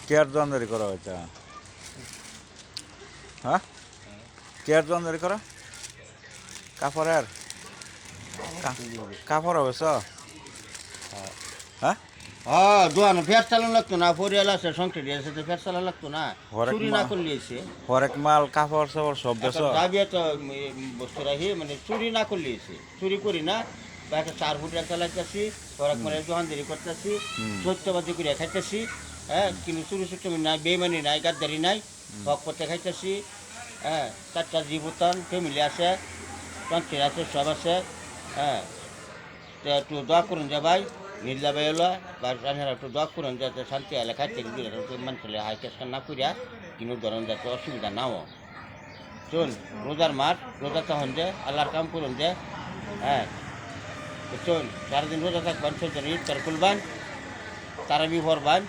Care দোকানদারি করা হয়েছে? হ্যাঁ, কেয়ার দোকানদারি করা কাপড়ের কাপড় হবে হ্যাঁ। হ্যাঁ দোয়ানো ফের চালানো লাগতো না, পরিয়াল আছে সংসারী আছে তো ফের চালানো লাগতো না, হরেক চুরি না করলে এসে হরেক মাল কাপড় সাপড় সব বেশ। যাবি তো বস্তু রাখি মানে চুরি না করলে এসে চুরি করি না, বা একটা 4 ফুট চালাইতেছি, হরেক মানে দোকানদারি করতেছি, সত্যবাদী করে খাইতেছি। হ্যাঁ, কিন্তু চুরি চুরি নাই, বেমানি নাই, গাদ্দারি নাই, হক করতে খাইতেছি। হ্যাঁ, 4টা জীবতন ফ্যামিলি আছে, সংসার আছে, সব আছে। হ্যাঁ, তো একটু দোয়া করুন যে ভাই নির্লা ভাই হলো বা আপনারা একটু দোয়া করুন যাতে শান্তি এলাকায় থেকে মানুষের হাই চেষ্টা না করিয়া কিন্তু ধরুন যাতে অসুবিধা নাও। চল রোজার মাঠ, রোজা তখন যে আল্লাহর কাম করুন যে। হ্যাঁ, তো চল সারাদিন রোজা থাকবান, চলছেন ইফতার খুলবান, তারাবি ভরবান।